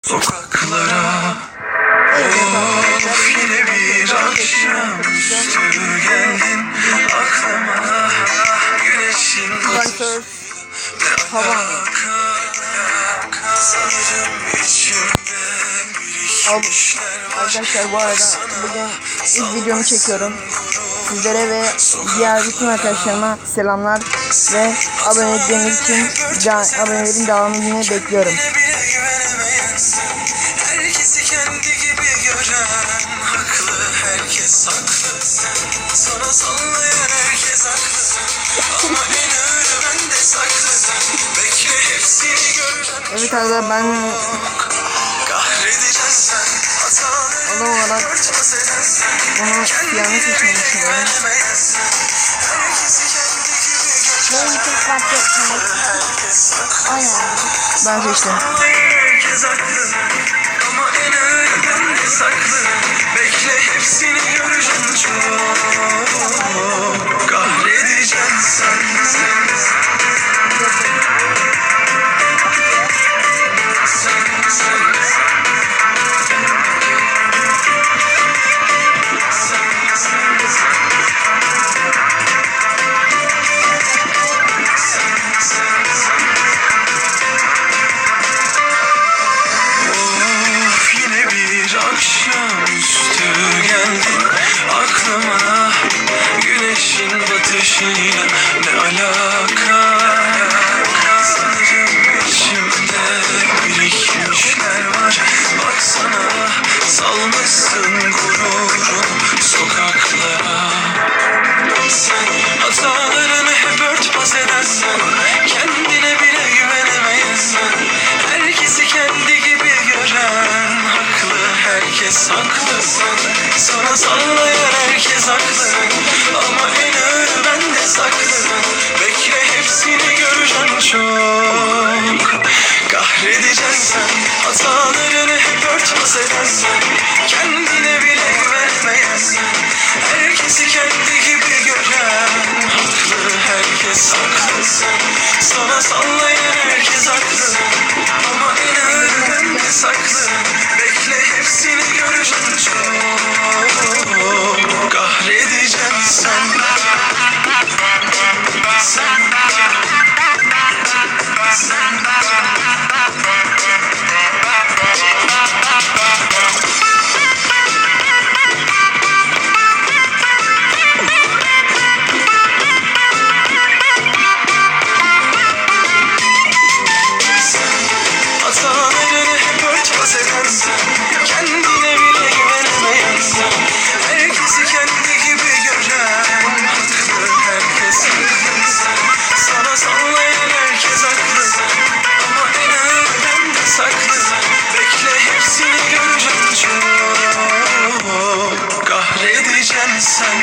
Sokaklara of yine bir akşamüstü geldin aklıma güneşin batı Havana. sanırım içimde birikmişler var. Arkadaşlar bu arada bugün ilk videomu çekiyorum. Sizlere ve diğer bütün arkadaşlarıma selamlar ve abonelikleriniz için abonelerin devamını bekliyorum. Herkesi kendi gibi gören haklı, herkes haklı. Sana sallayan herkes haklı. Ama en ağırı bende saklı. Bekle hepsini gören. Evet arkadaşlar ben Kahredeceksin sen hatalarını adam olarak örtbas edersen. bunu piyano seçmeyi düşünüyorum. Herkesi kendi gibi gören. Benim çok fark etmez. Herkes haklı. Aynen. Ben seçtim. Herkes haklı. Ama en ağırı bende saklı. Bekle hepsini göreceğim çok. Kahredeceksin sen. Of yine bir akşamüstü geldin aklıma güneşin batışıyla ne alaka? Sanırım içimde birikmişler var. Baksana salmışsın gururun sokaklara. Sen hatalarını hep örtbas edersen, kendine bile güvenemezsen, herkesi kendi gibi gören haklı, herkes haklı. Sana sallayan herkes haklı. Ama en ağırı bende saklı. Bekle hepsini göreceğim çok. Kahredeceksin sen hatalarını hep örtbas edersen, kendine bile güvenmeyesen, herkesi kendi gibi gören haklı, herkes haklı. Sana sallayan herkes haklı. Ama en ağırı bende saklı. Bekle hepsini göreceğim çok. Kahredeceksin sen. Hatalarını hep örtbas edersen, kendine bile güvenemeyensen, herkesi kendi gibi gören haklı, herkes haklı. Sana sallayan herkes haklı. Ama en ağırı bende saklı. Bekle hepsini göreceğim çok. Kahredeceksin sen.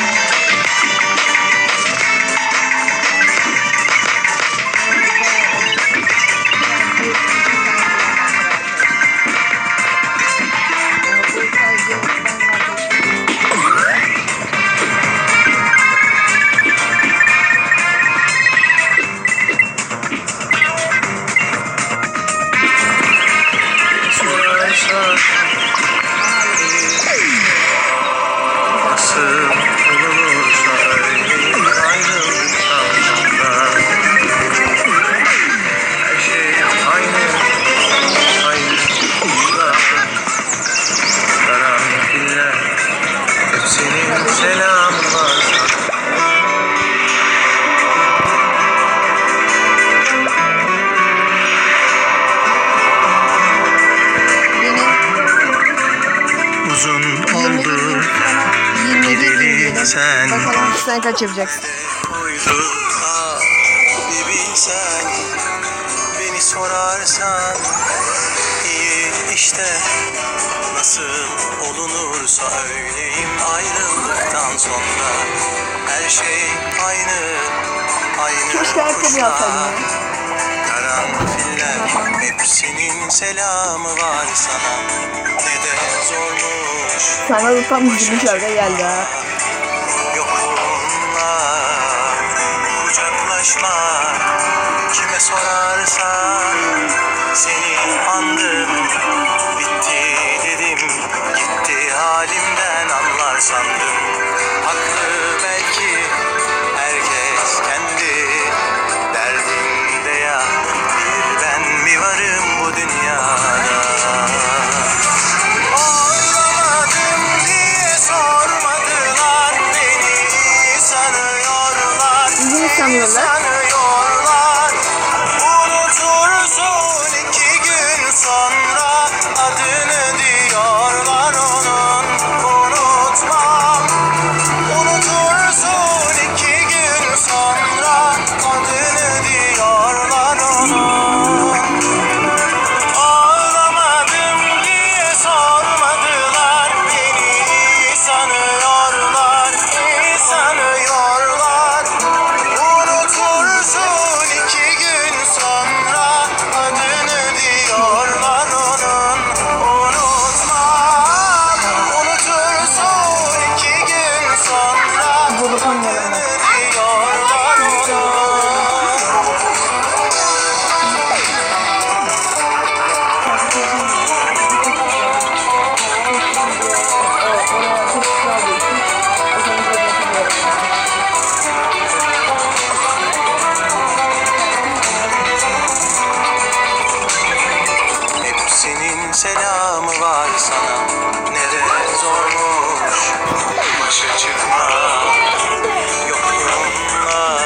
Nasıl olursa öyle ayrıldıktan sonra her şey aynı karanfiller hepsinin selamı var. Uzun oldu gideli sen. Bakalım sen kaç yapacaksın? Uydu bir bilsen, beni sorarsan iyi işte. Nasıl olunursa öyleyim ayrıldıktan sonra. Her şey aynı Keşke ayakkabı yapsaydın ya. Karanfiller hepsinin selamı var sana. Ne de zormuş. Sana da tam bizim şarkı geldi ha. Yokunla kucaklaşma. Kime sorarsan seni andım. Sevgilinin selamı var sana. Ne de zormuş başa çıkma. Yokluğunla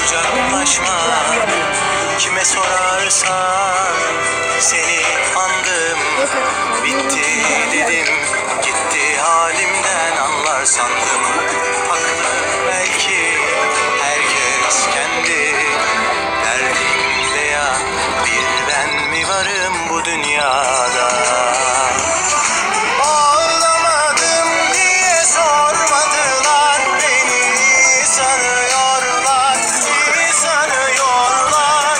kucaklaşma. Kime sorarsan seni andım. Bitti dedim, gitti halimden anlar sandım. Haklı belki herkes kendi derdinde ya. Bir ben mi varım bu dünyada? Ağlamadım diye sormadılar beni. İyi sanıyorlar, iyi sanıyorlar.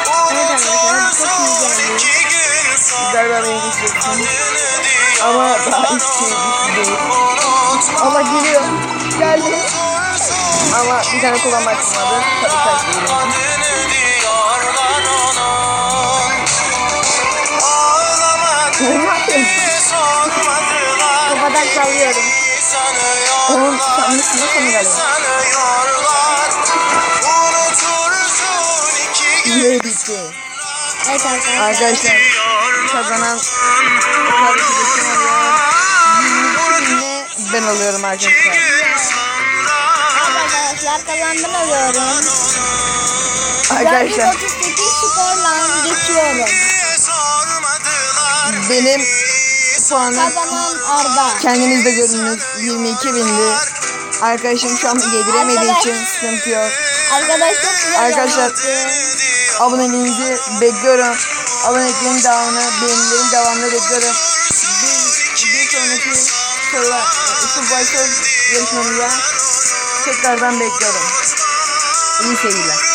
Unutursun iki gün sonra adını diyor. Ama daha hiç değil. Ama geliyor. Geldi. Ama bir tane kullanmak çıkmadı. Tabii kaç Adını diyorlar onun. Ağlamadım diye sormadılar. Kafadan sallıyorum. Onun sanmışsın sonu galiba. Sanıyorlar. Unutursun iki gün İyi bitti. Evet Arkadaşlar kazanan arkadaşım oluyor. 22.000'le ben alıyorum arkadaşlar. arkadaşlar kazandım alıyorum. Arkadaşlar 438 skorla geçiyorum. benim puanım Kazanan Arda. kendiniz de görünüz 22.000'di. Arkadaşım şu an yediremediği için sıkıntı yok. Arkadaşlar aboneliğinizi bekliyorum. Aboneliklerin devamını, beğenilerin devamını bekliyorum. Bir sonraki şu başarı yarışmamıza tekrardan bekliyorum. İyi seyirler.